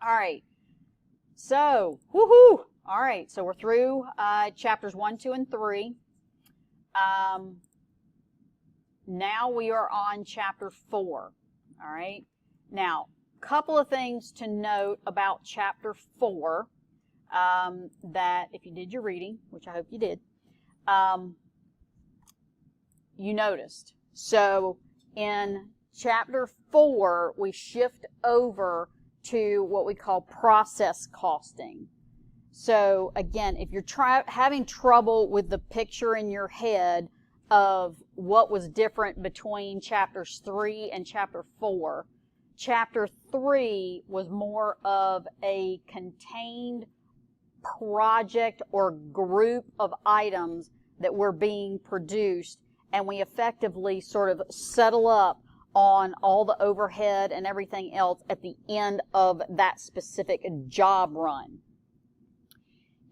All right. So, woohoo! All right, so we're through chapters 1, 2, and 3. Now we are on chapter 4. All right. Now, couple of things to note about chapter 4 that if you did your reading, which I hope you did, you noticed. So in chapter 4, we shift over to what we call process costing. So again, if you're having trouble with the picture in your head of what was different between chapters 3 and chapter 4, chapter 3 was more of a contained project or group of items that were being produced, and we effectively sort of settle up on all the overhead and everything else at the end of that specific job run.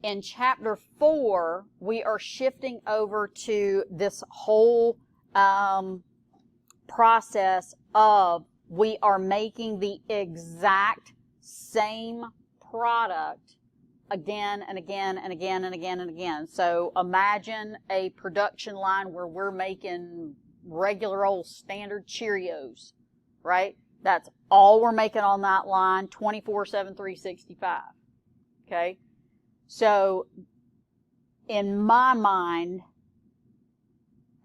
In chapter 4, we are shifting over to this whole process of we are making the exact same product again and again and again and again and again. So imagine a production line where we're making regular old standard Cheerios, right? That's all we're making on that line 24/7, 365. Okay? So in my mind,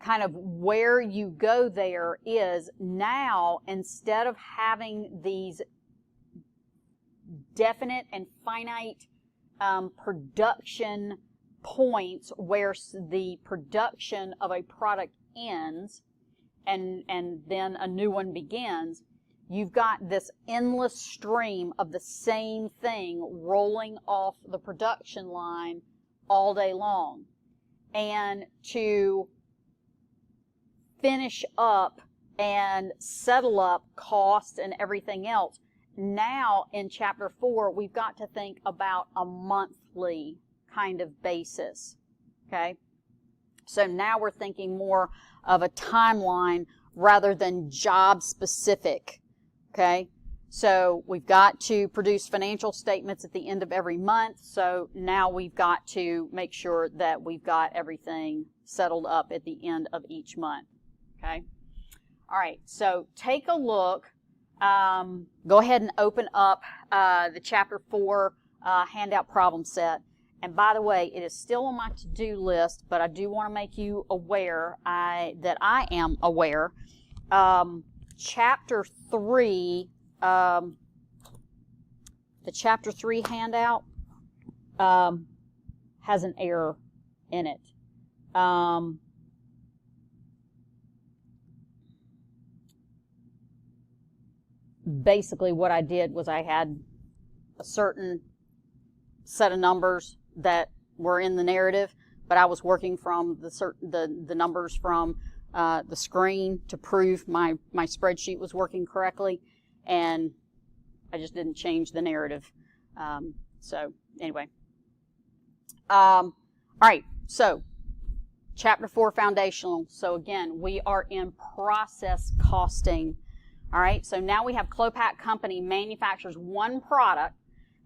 kind of where you go there is now, instead of having these definite and finite production points where the production of a product ends and then a new one begins, you've got this endless stream of the same thing rolling off the production line all day long. And to finish up and settle up costs and everything else, now in chapter 4, we've got to think about a monthly kind of basis. Okay? So now we're thinking more of a timeline rather than job specific. Okay? So we've got to produce financial statements at the end of every month. So now we've got to make sure that we've got everything settled up at the end of each month. Okay? All right. So take a look. Go ahead and open up the chapter 4 handout problem set. And by the way, it is still on my to-do list, but I do want to make you aware that I am aware. Chapter 3, the chapter 3 handout has an error in it. Basically what I did was I had a certain set of numbers that were in the narrative, but I was working from the numbers from the screen to prove my spreadsheet was working correctly, and I just didn't change the narrative. So anyway. All right, so chapter 4, foundational. So again, we are in process costing. All right, so now we have Clopac Company manufactures one product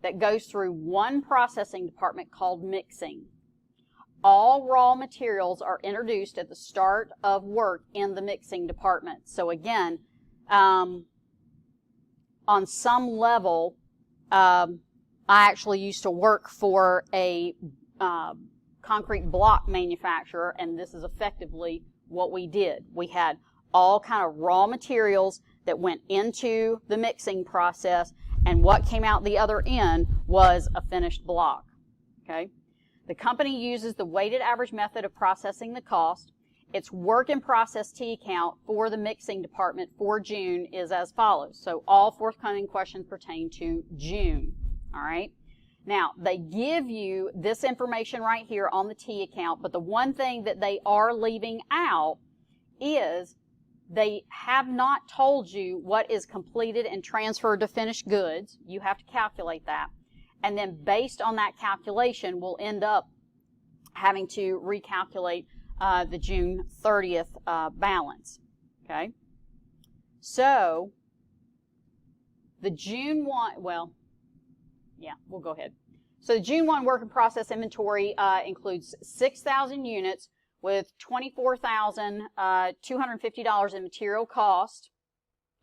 that goes through one processing department called mixing. All raw materials are introduced at the start of work in the mixing department. So again, on some level, I actually used to work for a concrete block manufacturer, and this is effectively what we did. We had all kind of raw materials that went into the mixing process, and what came out the other end was a finished block. Okay? The company uses the weighted average method of processing the cost. Its work in process T account for the mixing department for June is as follows. So all forthcoming questions pertain to June. All right? Now, they give you this information right here on the T account, but the one thing that they are leaving out is they have not told you what is completed and transferred to finished goods. You have to calculate that. And then based on that calculation, we'll end up having to recalculate the June 30th balance. Okay? So, the June 1, well, Yeah, we'll go ahead. So the June 1 work in process inventory includes 6,000 units with $24,250 in material cost,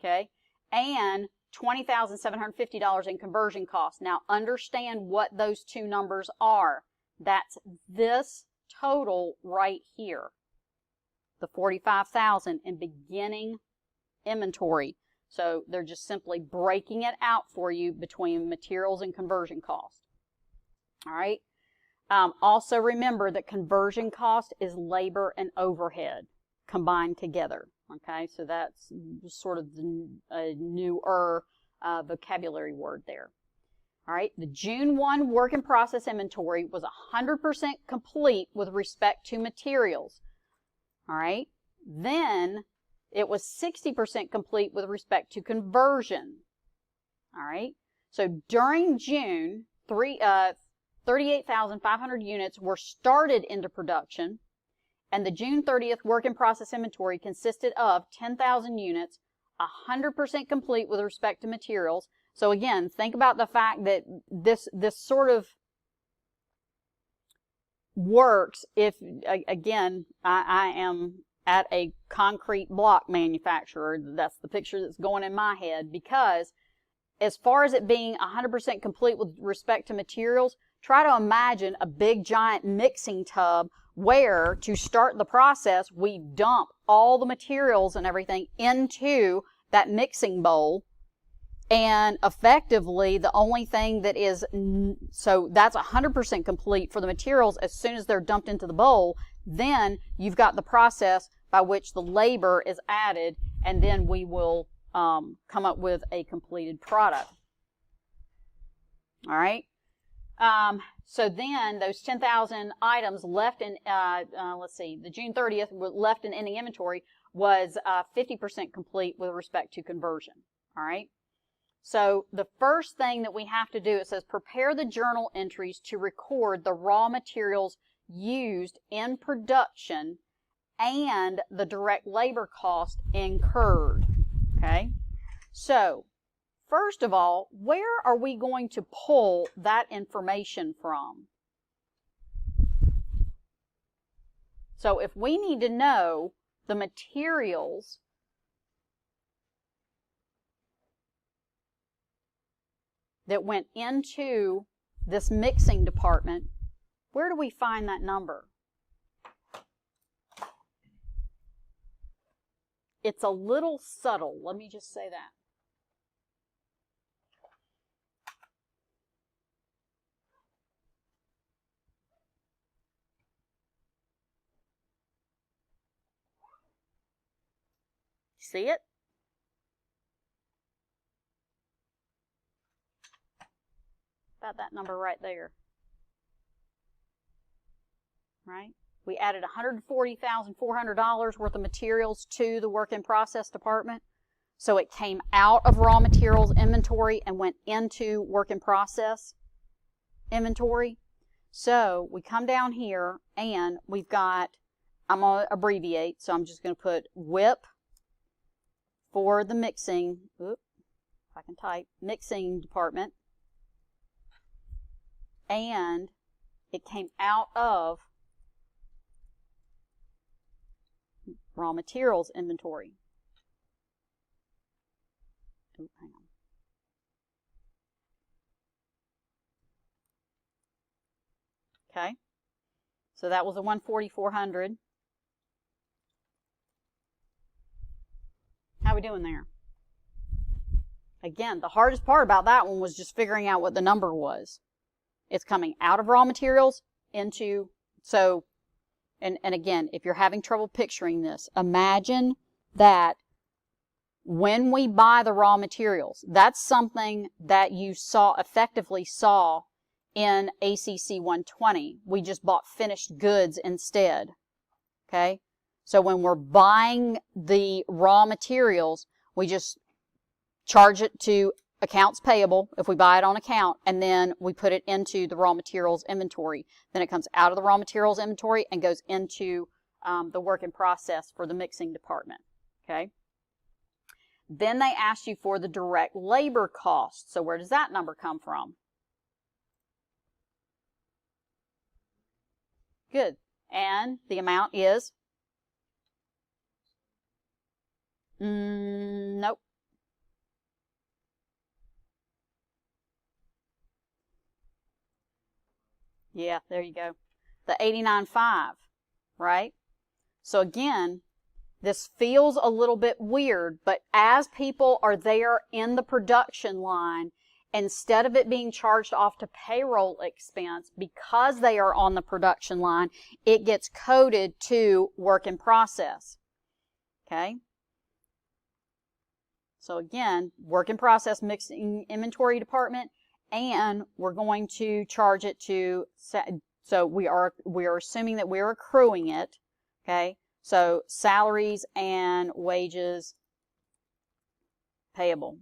okay, and $20,750 in conversion cost. Now understand what those two numbers are. That's this total right here, the 45,000 in beginning inventory. So they're just simply breaking it out for you between materials and conversion cost. All right. Also remember that conversion cost is labor and overhead combined together. Okay, so that's sort of a newer vocabulary word there. All right, the June 1 work in process inventory was 100% complete with respect to materials. All right, then it was 60% complete with respect to conversion. All right, so during June, 38,500 units were started into production, and the June 30th work in process inventory consisted of 10,000 units, 100% complete with respect to materials. So again, think about the fact that this sort of works if, again, I am at a concrete block manufacturer. That's the picture that's going in my head, because as far as it being 100% complete with respect to materials, try to imagine a big giant mixing tub where, to start the process, we dump all the materials and everything into that mixing bowl, and effectively the only thing that is, so that's 100% complete for the materials as soon as they're dumped into the bowl. Then you've got the process by which the labor is added, and then we will come up with a completed product. All right. So then those 10,000 items left in, let's see, the June 30th left in ending inventory was 50% complete with respect to conversion. All right. So the first thing that we have to do, it says prepare the journal entries to record the raw materials used in production and the direct labor cost incurred. Okay. So first of all, where are we going to pull that information from? So if we need to know the materials that went into this mixing department, where do we find that number? It's a little subtle, let me just say that. See it? About that number right there. Right? We added $140,400 worth of materials to the work in process department. So it came out of raw materials inventory and went into work in process inventory. So we come down here and we've got, I'm going to abbreviate, so I'm just going to put WIP for the mixing, if I can type, mixing department. And it came out of raw materials inventory. Hang on. Okay, so that was a 140,400. How are we doing there? Again, the hardest part about that one was just figuring out what the number was. It's coming out of raw materials into, so, and again, if you're having trouble picturing this, imagine that when we buy the raw materials, that's something that you effectively saw in ACC120. We just bought finished goods instead. Okay? So when we're buying the raw materials, we just charge it to accounts payable if we buy it on account, and then we put it into the raw materials inventory. Then it comes out of the raw materials inventory and goes into the work in process for the mixing department. Okay. Then they asked you for the direct labor cost. So where does that number come from? Good. And the amount is? Nope. Yeah, there you go. The 89.5, right? So again, this feels a little bit weird, but as people are there in the production line, instead of it being charged off to payroll expense, because they are on the production line, it gets coded to work in process. Okay? So again, work in process mixing inventory department, and we're going to charge it to, so we are assuming that we're accruing it, okay? So salaries and wages payable.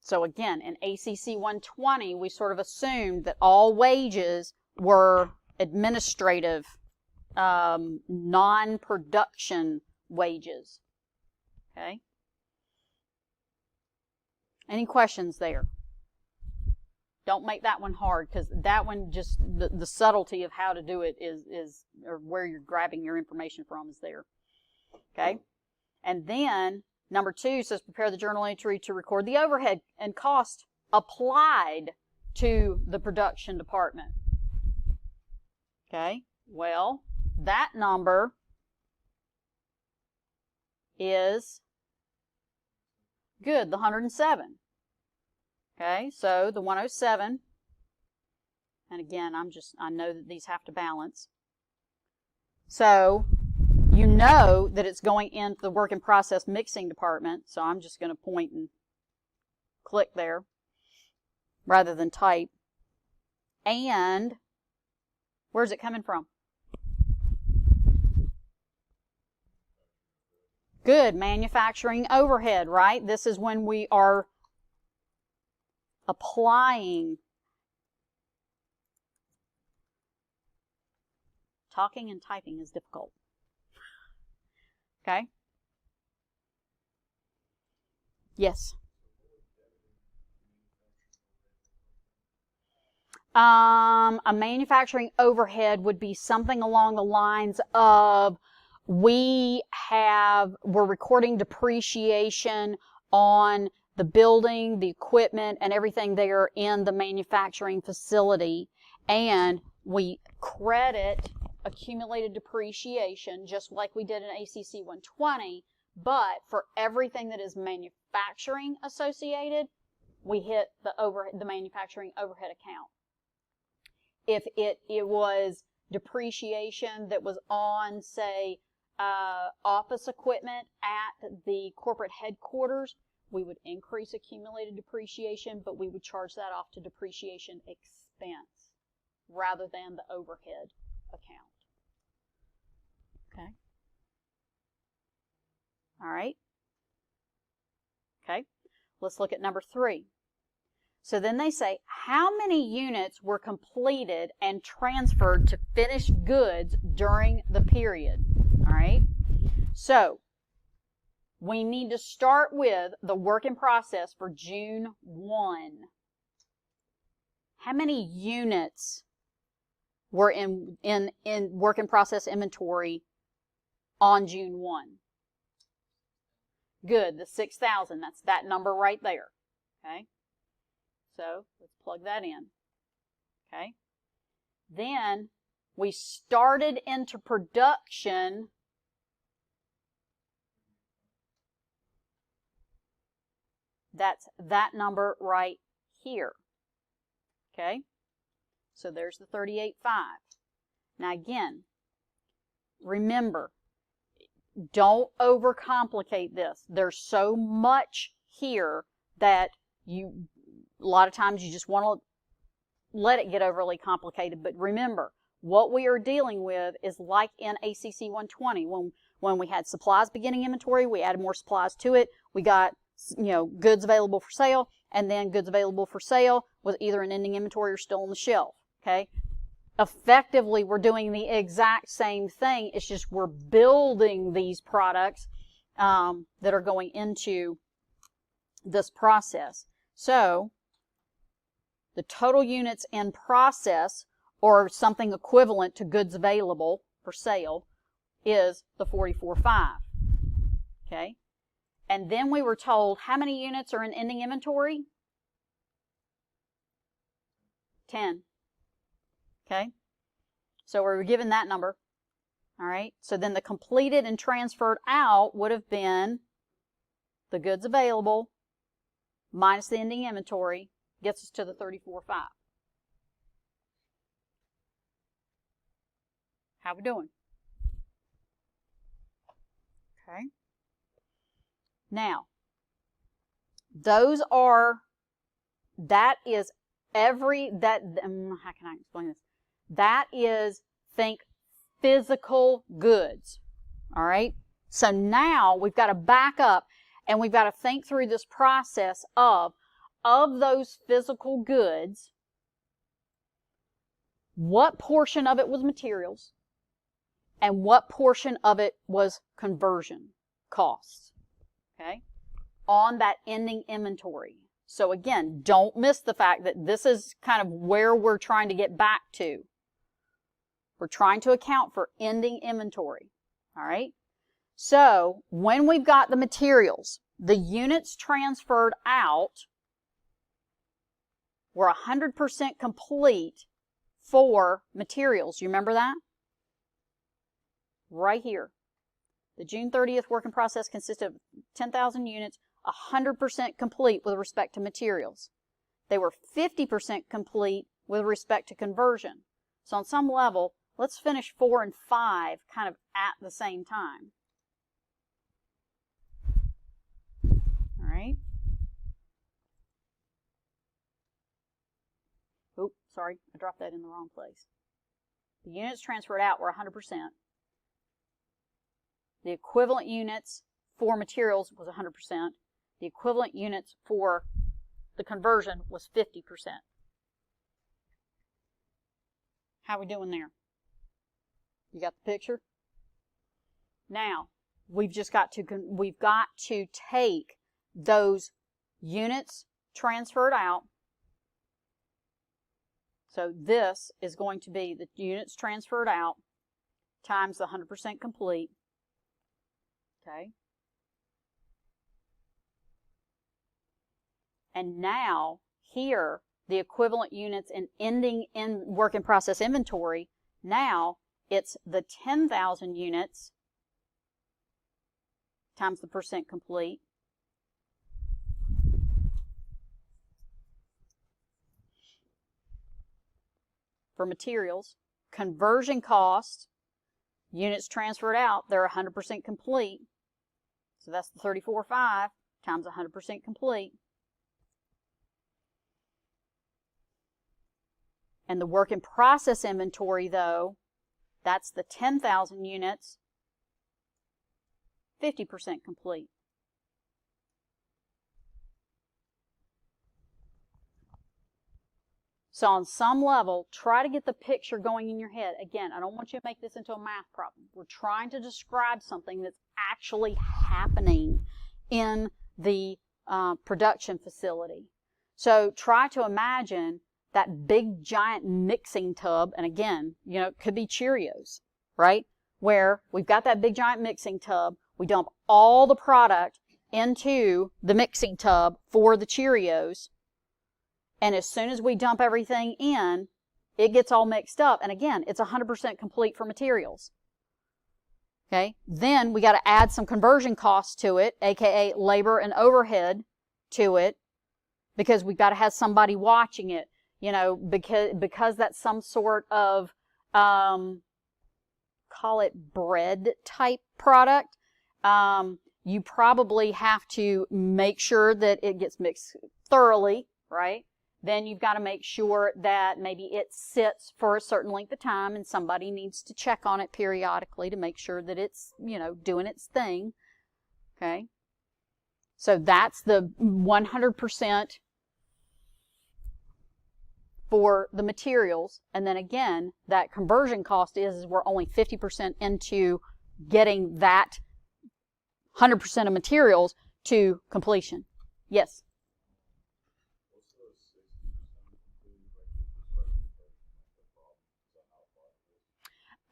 So again, in ACC120, we sort of assumed that all wages were administrative, non-production wages, okay? Any questions there? Don't make that one hard, because that one just, the subtlety of how to do it is, or where you're grabbing your information from is there. Okay? And then, number 2 says prepare the journal entry to record the overhead and cost applied to the production department. Okay? Well, that number is good, the 107. Okay, so the 107, and again, I know that these have to balance. So you know that it's going into the work in process mixing department, so I'm just going to point and click there rather than type. And where's it coming from? Good, manufacturing overhead, right? This is when we are applying. Talking and typing is difficult. Okay? Yes. A manufacturing overhead would be something along the lines of we're recording depreciation on the building, the equipment, and everything there in the manufacturing facility, and we credit accumulated depreciation just like we did in ACC 120, but for everything that is manufacturing associated, we hit the manufacturing overhead account. If it was depreciation that was on, say, office equipment at the corporate headquarters, we would increase accumulated depreciation, but we would charge that off to depreciation expense rather than the overhead account. Okay. All right. Okay. Let's look at number 3. So then they say, how many units were completed and transferred to finished goods during the period? All right. So we need to start with the work in process for June 1. How many units were in work in process inventory on June 1? Good, the 6,000. That's that number right there. Okay. So let's plug that in. Okay. Then we started into production that's that number right here. Okay. So there's the 38.5. Now again, remember, don't overcomplicate this. There's so much here that a lot of times you just want to let it get overly complicated. But remember, what we are dealing with is like in ACC 120. When we had supplies beginning inventory, we added more supplies to it. We got, goods available for sale, and then goods available for sale was either in ending inventory or still on the shelf. Okay? Effectively, we're doing the exact same thing. It's just we're building these products that are going into this process. So the total units in process or something equivalent to goods available for sale, is the 44.5. Okay? And then we were told how many units are in ending inventory? 10. Okay? So we were given that number. All right? So then the completed and transferred out would have been the goods available minus the ending inventory, gets us to the 34.5. How we doing? Okay. Now, how can I explain this? That is, think physical goods. All right? So now we've got to back up and we've got to think through this process of those physical goods, what portion of it was materials and what portion of it was conversion costs, okay, on that ending inventory. So again, don't miss the fact that this is kind of where we're trying to get back to. We're trying to account for ending inventory, all right? So when we've got the materials, the units transferred out were 100% complete for materials. You remember that? Right here. The June 30th work in process consisted of 10,000 units, 100% complete with respect to materials. They were 50% complete with respect to conversion. So on some level, let's finish 4 and 5 kind of at the same time. All right. Oops, sorry, I dropped that in the wrong place. The units transferred out were 100%. The equivalent units for materials was 100%. The equivalent units for the conversion was 50%. How are we doing there? You got the picture? Now, we've got to take those units transferred out. So this is going to be the units transferred out times the 100% complete. Okay. And now, here, the equivalent units in ending in work in process inventory, now it's the 10,000 units times the percent complete. For materials, conversion cost, units transferred out, they're 100% complete. So that's the 34.5 times 100% complete. And the work in process inventory, though, that's the 10,000 units, 50% complete. So on some level, try to get the picture going in your head. Again, I don't want you to make this into a math problem. We're trying to describe something that's actually happening in the production facility. So try to imagine that big giant mixing tub, and again, it could be Cheerios, right? Where we've got that big giant mixing tub, we dump all the product into the mixing tub for the Cheerios, and as soon as we dump everything in, it gets all mixed up, and again, it's 100% complete for materials. Okay, then we got to add some conversion costs to it, aka labor and overhead to it, because we've got to have somebody watching it. Because that's some sort of, call it bread type product, you probably have to make sure that it gets mixed thoroughly, right? Then you've got to make sure that maybe it sits for a certain length of time and somebody needs to check on it periodically to make sure that it's, doing its thing, okay? So that's the 100% for the materials, and then again, that conversion cost is we're only 50% into getting that 100% of materials to completion. Yes?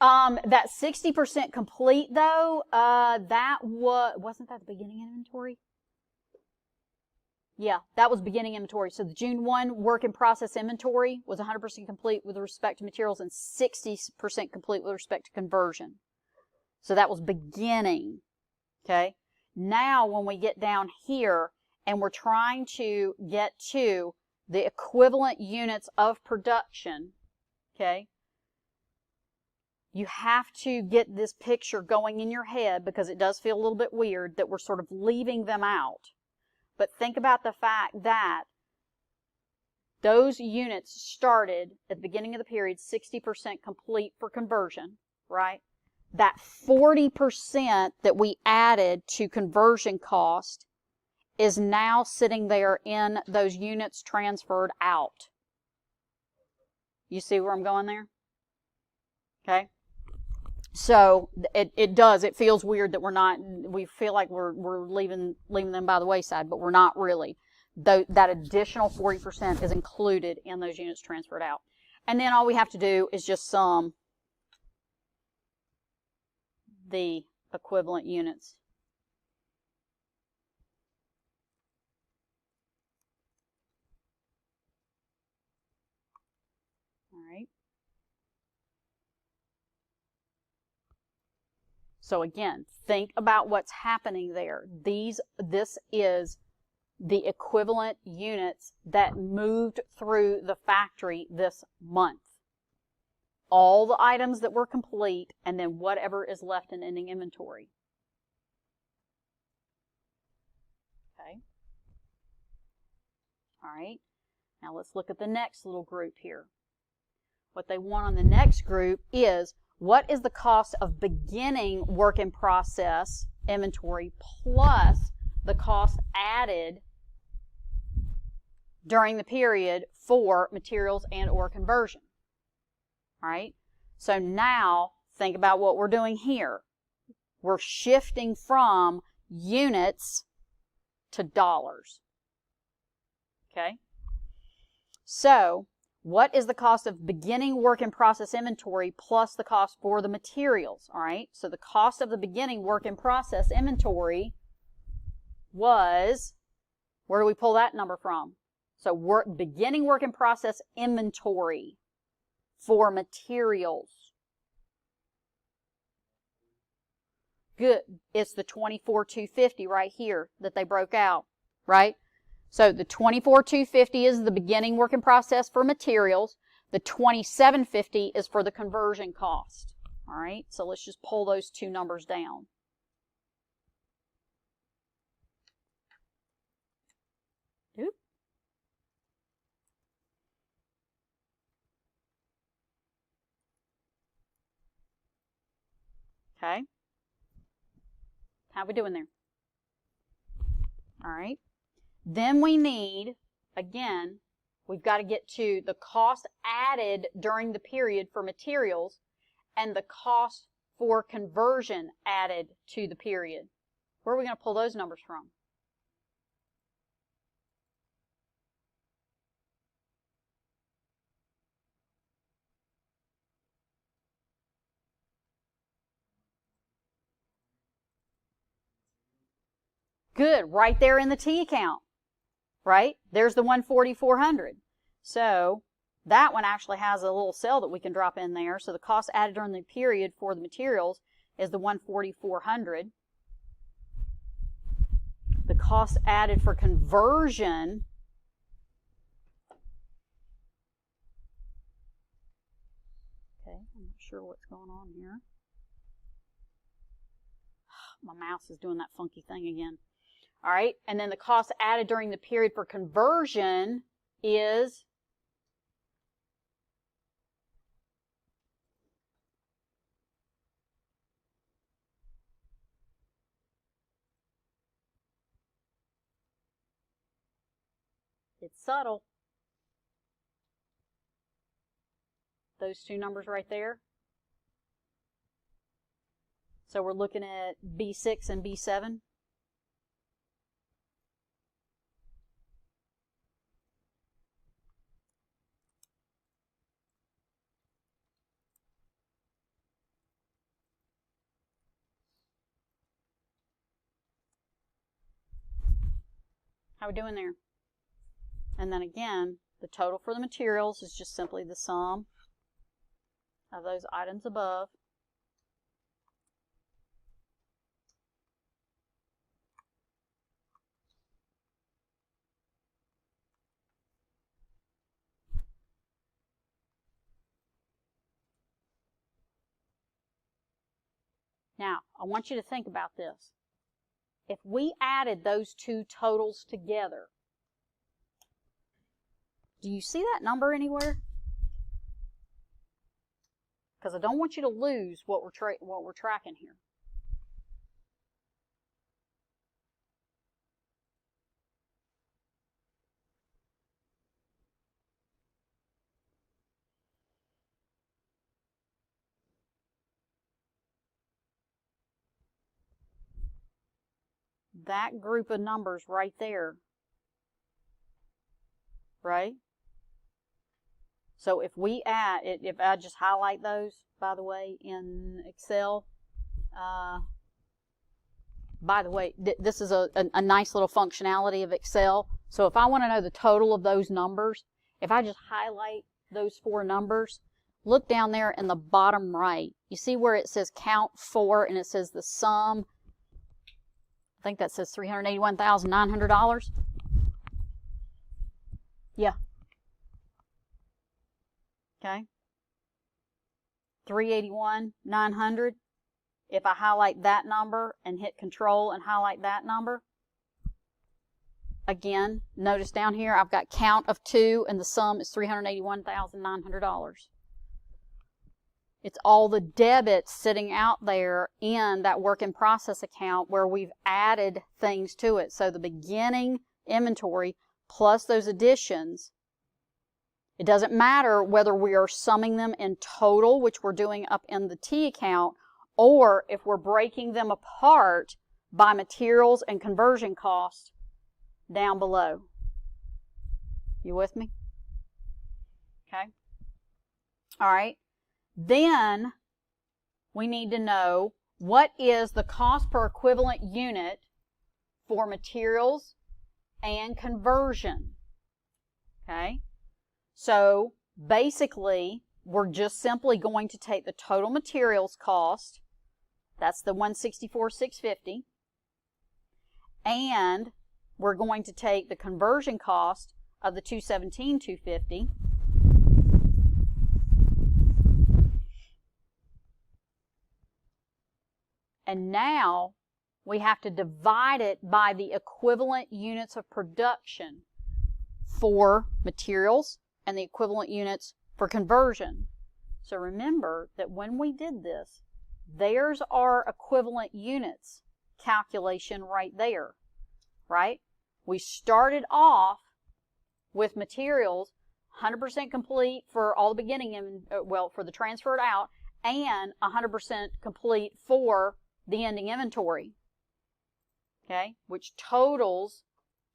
That 60% complete though, wasn't that the beginning inventory? Yeah, that was beginning inventory. So the June 1 work in process inventory was 100% complete with respect to materials and 60% complete with respect to conversion. So that was beginning. Okay. Now when we get down here and we're trying to get to the equivalent units of production, okay, you have to get this picture going in your head because it does feel a little bit weird that we're sort of leaving them out. But think about the fact that those units started at the beginning of the period 60% complete for conversion, right? That 40% that we added to conversion cost is now sitting there in those units transferred out. You see where I'm going there? Okay. So it feels weird that we feel like we're leaving them by the wayside, but we're not really. That additional 40% is included in those units transferred out. And then all we have to do is just sum the equivalent units. All right. So again, think about what's happening there. This is the equivalent units that moved through the factory this month. All the items that were complete, and then whatever is left in ending inventory. Okay. All right. Now let's look at the next little group here. What they want on the next group is, what is the cost of beginning work in process inventory plus the cost added during the period for materials and or conversion? All right. So now think about what we're doing here. We're shifting from units to dollars. Okay. So what is the cost of beginning work in process inventory plus the cost for the materials? All right. So the cost of the beginning work in process inventory was, where do we pull that number from? So beginning work in process inventory for materials. Good. It's the 24,250 right here that they broke out, right? So the 24,250 is the beginning work in process for materials. The 2750 is for the conversion cost. All right. So let's just pull those two numbers down. Oop. Okay. How are we doing there? All right. Then we need, again, we've got to get to the cost added during the period for materials and the cost for conversion added to the period. Where are we going to pull those numbers from? Good, right there in the T account, right? There's the 140,400. So that one actually has a little cell that we can drop in there. So the cost added during the period for the materials is the 140,400. The cost added for conversion I'm not sure what's going on here. My mouse is doing that funky thing again. All right, and then the cost added during the period for conversion is it's subtle. Those two numbers right there. So we're looking at B6 and B7. How are we doing there? And then again, the total for the materials is just simply the sum of those items above. Now, I want you to think about this. If we added those two totals together, do you see that number anywhere? Because I don't want you to lose what we're tracking here. That group of numbers right there, right? So if we add, if I just highlight those, by the way, in Excel, by the way, this is a nice little functionality of Excel. So if I want to know the total of those numbers, if I just highlight those four numbers, look down there in the bottom right. You see where it says count 4 and it says the sum, I think that says $381,900. Yeah. Okay. 381,900. If I highlight that number and hit Control and highlight that number, again, notice down here I've got count of 2 and the sum is $381,900. It's all the debits sitting out there in that work in process account where we've added things to it. So the beginning inventory plus those additions, it doesn't matter whether we are summing them in total, which we're doing up in the T account, or if we're breaking them apart by materials and conversion cost down below. You with me? Okay. All right. Then we need to know what is the cost per equivalent unit for materials and conversion. Okay. So basically, we're just simply going to take the total materials cost, that's the $164,650, and we're going to take the conversion cost of the $217,250, and now we have to divide it by the equivalent units of production for materials and the equivalent units for conversion. So remember that when we did this, there's our equivalent units calculation right there, right? We started off with materials 100% complete for all the beginning, well, for the transferred out, and 100% complete for the ending inventory, okay, which totals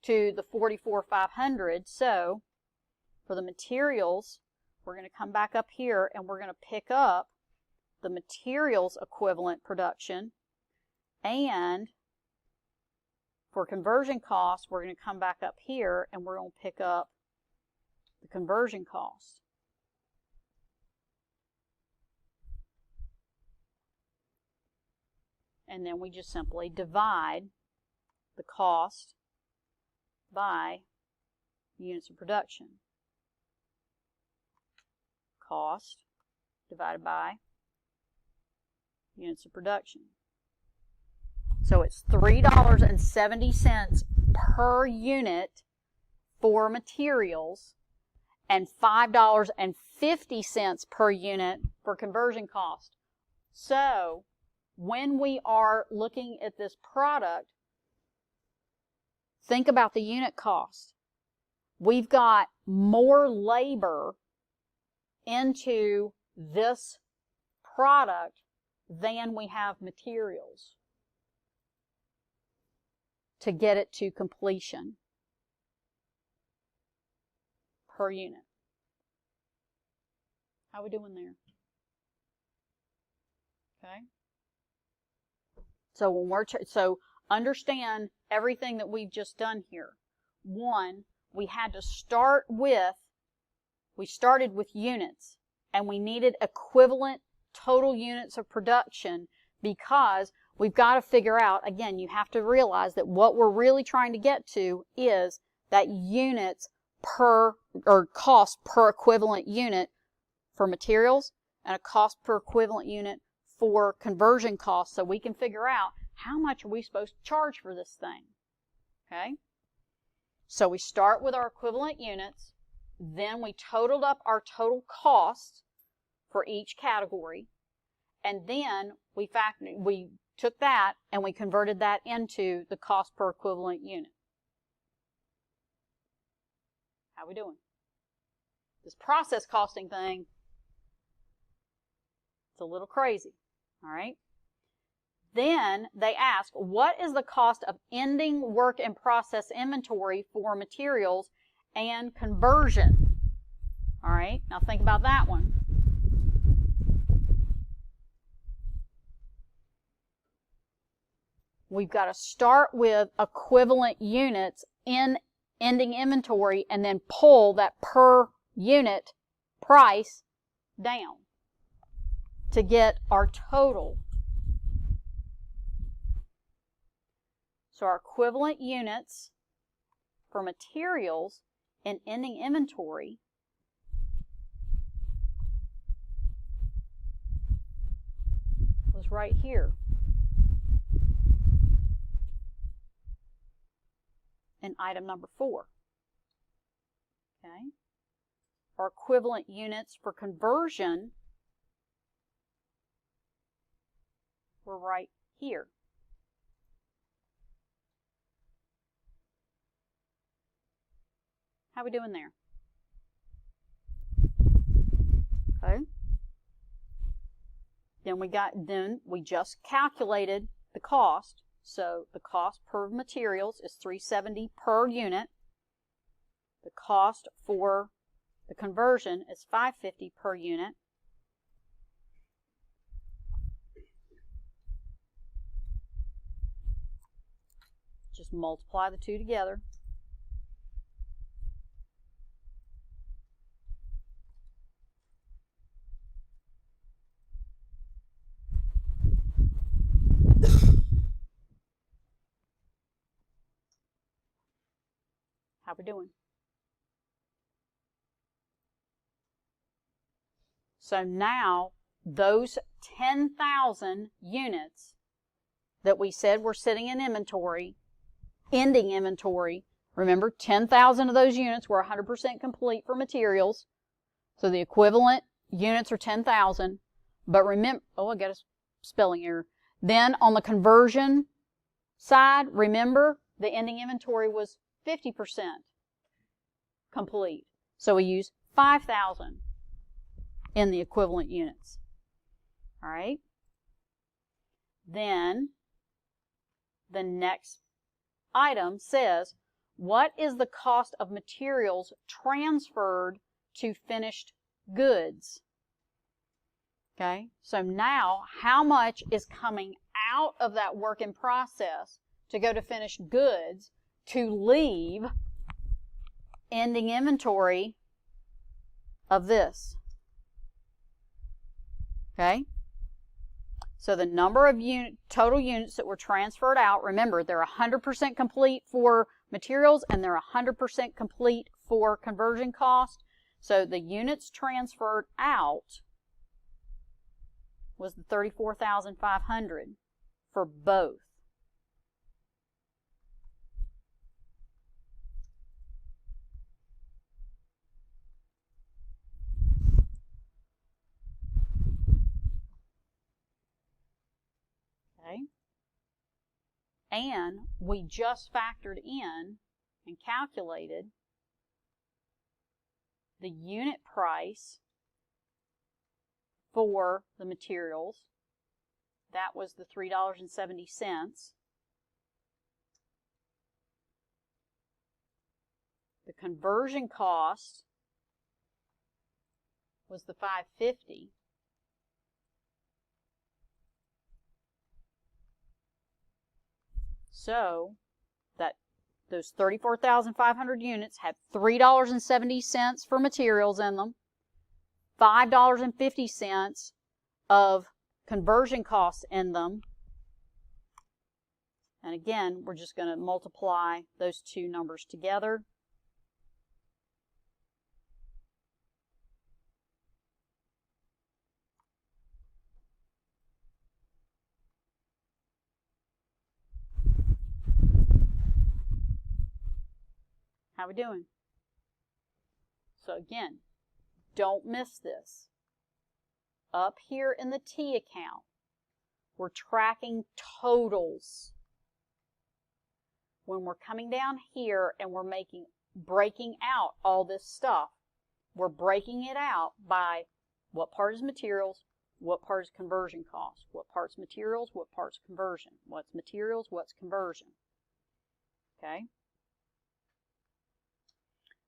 to the $44,500. So for the materials, we're going to come back up here and we're going to pick up the materials equivalent production, and for conversion costs, we're going to come back up here and we're going to pick up the conversion cost. And then we just simply divide the cost by units of production. Cost divided by units of production. So it's $3.70 per unit for materials and $5.50 per unit for conversion cost. So when we are looking at this product, think about the unit cost. We've got more labor into this product than we have materials to get it to completion per unit. How are we doing there? Okay. So when we're so understand everything that we've just done here. one, we had to start with, we started with units, and we needed equivalent total units of production, because we've got to figure out, again, you have to realize that what we're really trying to get to is that units per, or cost per equivalent unit for materials, and a cost per equivalent unit for conversion costs, so we can figure out how much are we supposed to charge for this thing. Okay? So we start with our equivalent units, then we totaled up our total costs for each category, and then we took that and we converted that into the cost per equivalent unit. How we doing? This process costing thing, it's a little crazy, all right? Then they ask, what is the cost of ending work in process inventory for materials and conversion? All right, now think about that one. We've got to start with equivalent units in ending inventory and then pull that per unit price down to get our total. So our equivalent units for materials in ending inventory was right here. In item number 4. Okay. Our equivalent units for conversion were right here. How are we doing there? Okay. Then we just calculated the cost. So the cost per materials is $370 per unit. The cost for the conversion is $550 per unit. Just multiply the two together. How we doing? So now those 10,000 units that we said were sitting in inventory, ending inventory, remember 10,000 of those units were 100% complete for materials. So the equivalent units are 10,000. But remember, oh, I got a spelling error. Then on the conversion side, remember the ending inventory was 50% complete. So we use 5,000 in the equivalent units. All right. Then the next item says, what is the cost of materials transferred to finished goods? Okay. So now how much is coming out of that work in process to go to finished goods to leave ending inventory of this? Okay, so the number of total units that were transferred out, remember they're 100% complete for materials and they're 100% complete for conversion cost. So the units transferred out was the 34,500 for both. Okay. And we just factored in and calculated the unit price for the materials. That was the $3.70. The conversion cost was the $5.50. So that those 34,500 units have $3.70 for materials in them, $5.50 of conversion costs in them. And again, we're just going to multiply those two numbers together. How we doing? So again, don't miss this. Up here in the T account, we're tracking totals. When we're coming down here and we're breaking out all this stuff, we're breaking it out by what part is materials, what part is conversion cost, what part's materials, what part's conversion, what's materials, what's conversion. Okay?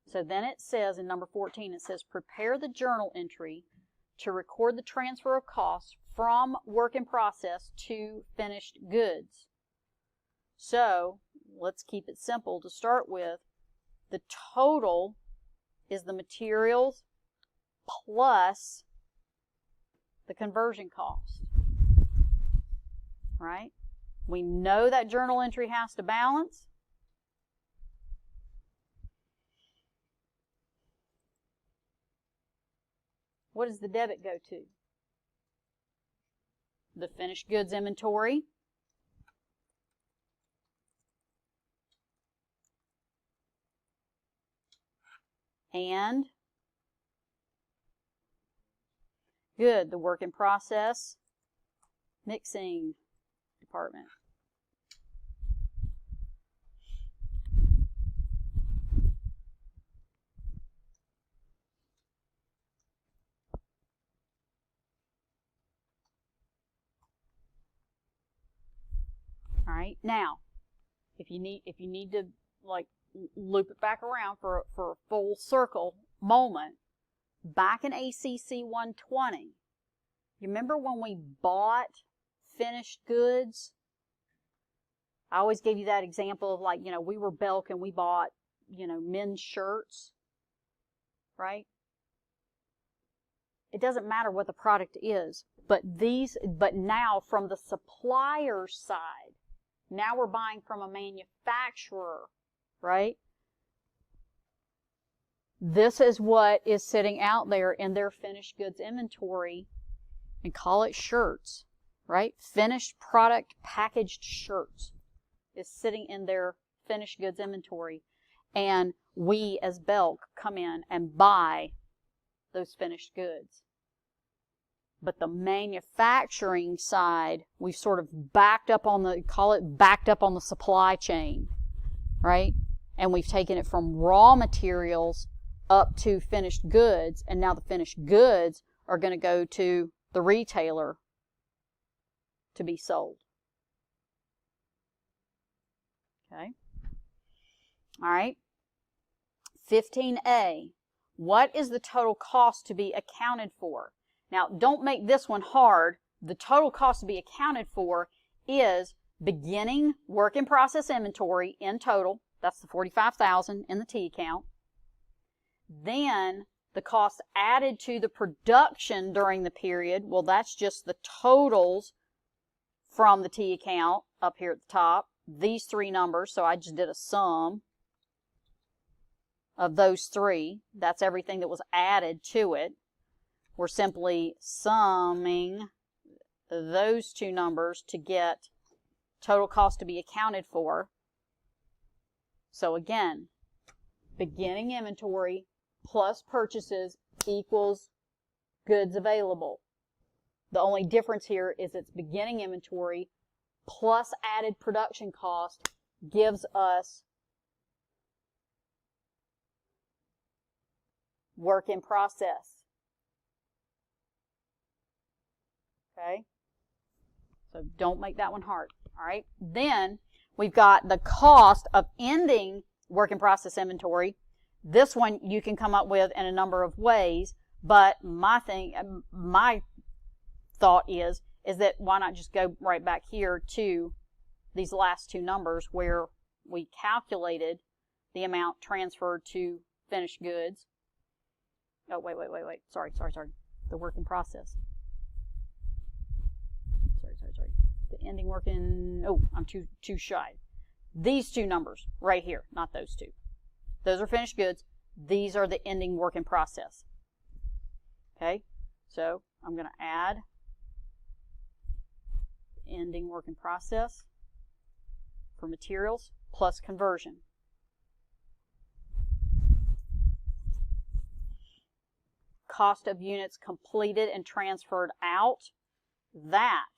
So then it says in number 14, it says prepare the journal entry to record the transfer of costs from work in process to finished goods. So let's keep it simple to start with. The total is the materials plus the conversion cost. Right? We know that journal entry has to balance. What does the debit go to? The finished goods inventory. And good, the work in process mixing department. All right. Now, if you need to like loop it back around for a full circle moment, back in ACC120, you remember when we bought finished goods? I always gave you that example of like, we were Belk and we bought, men's shirts, right? It doesn't matter what the product is, but now from the supplier's side, now we're buying from a manufacturer, right? This is what is sitting out there in their finished goods inventory, and call it shirts, right? Finished product packaged shirts is sitting in their finished goods inventory, and we as Belk come in and buy those finished goods. But the manufacturing side, we've sort of backed up on the supply chain, right? And we've taken it from raw materials up to finished goods, and now the finished goods are going to go to the retailer to be sold. Okay? All right. 15A. What is the total cost to be accounted for? Now, don't make this one hard. The total cost to be accounted for is beginning work in process inventory in total. That's the $45,000 in the T account. Then the cost added to the production during the period. Well, that's just the totals from the T account up here at the top. These three numbers, so I just did a sum of those three. That's everything that was added to it. We're simply summing those two numbers to get total cost to be accounted for. So again, beginning inventory plus purchases equals goods available. The only difference here is it's beginning inventory plus added production cost gives us work in process. Okay? So don't make that one hard. All right? Then we've got the cost of ending work in process inventory. This one you can come up with in a number of ways, but my thought is that why not just go right back here to these last two numbers where we calculated the amount transferred to finished goods. Oh, wait. Sorry. The work in process. Sorry. The ending work in, oh, I'm too shy. These two numbers right here, not those two. Those are finished goods. These are the ending work in process. Okay, so I'm going to add ending work in process for materials plus conversion. Cost of units completed and transferred out, that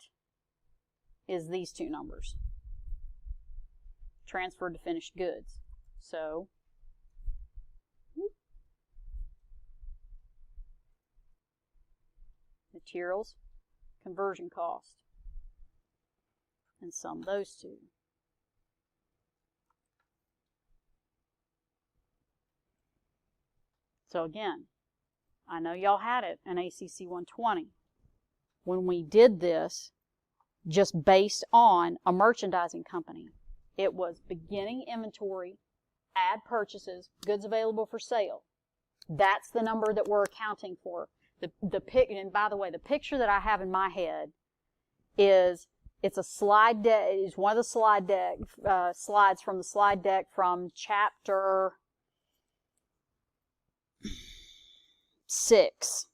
is these two numbers. Transferred to finished goods. So, materials, conversion cost, and sum those two. So again, I know y'all had it in ACC120. When we did this, just based on a merchandising company, it was beginning inventory, add purchases, goods available for sale. That's the number that we're accounting for. And by the way, the picture that I have in my head is, it's a slide deck. It's one of the slides from the slide deck from chapter 6.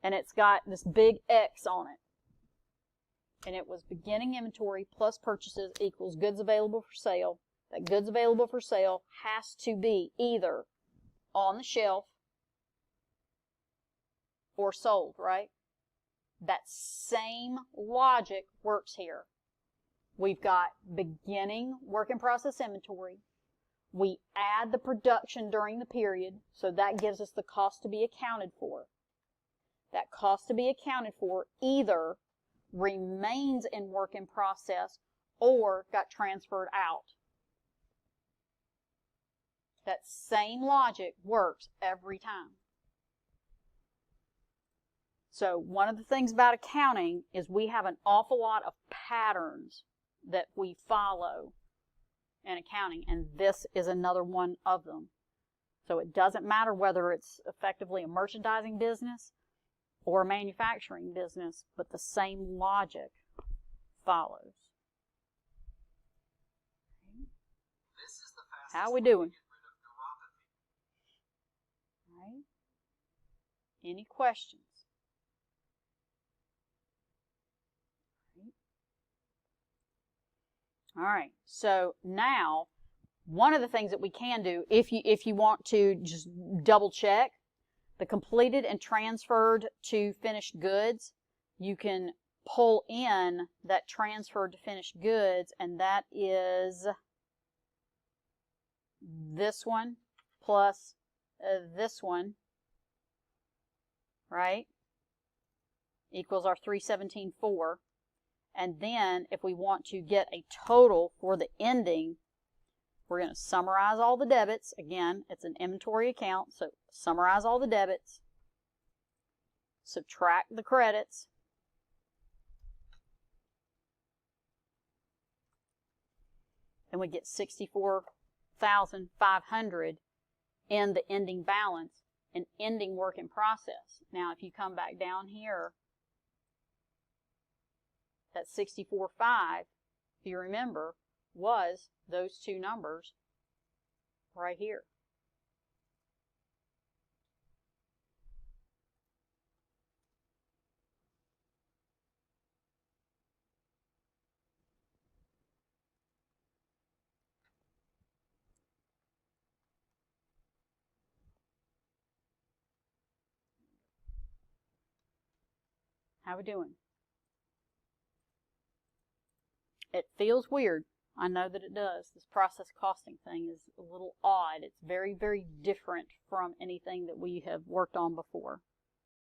And it's got this big X on it. And it was beginning inventory plus purchases equals goods available for sale. That goods available for sale has to be either on the shelf or sold, right? That same logic works here. We've got beginning work in process inventory. We add the production during the period, so that gives us the cost to be accounted for. That cost to be accounted for either remains in work in process or got transferred out. That same logic works every time. So one of the things about accounting is we have an awful lot of patterns that we follow in accounting, and this is another one of them. So it doesn't matter whether it's effectively a merchandising business or a manufacturing business, but the same logic follows. How are we doing? Right. Any questions? All right, so now one of the things that we can do, if you want to just double check the completed and transferred to finished goods, you can pull in that transferred to finished goods, and that is this one plus this one, right? Equals our 317.4. And then if we want to get a total for the ending, we're going to summarize all the debits. Again, it's an inventory account, so summarize all the debits, subtract the credits, and we get 64,500 in the ending balance and ending work in process. Now, if you come back down here, that 64.5, if you remember, was those two numbers right here. How we doing? It feels weird. I know that it does. This process costing thing is a little odd. It's very, very different from anything that we have worked on before.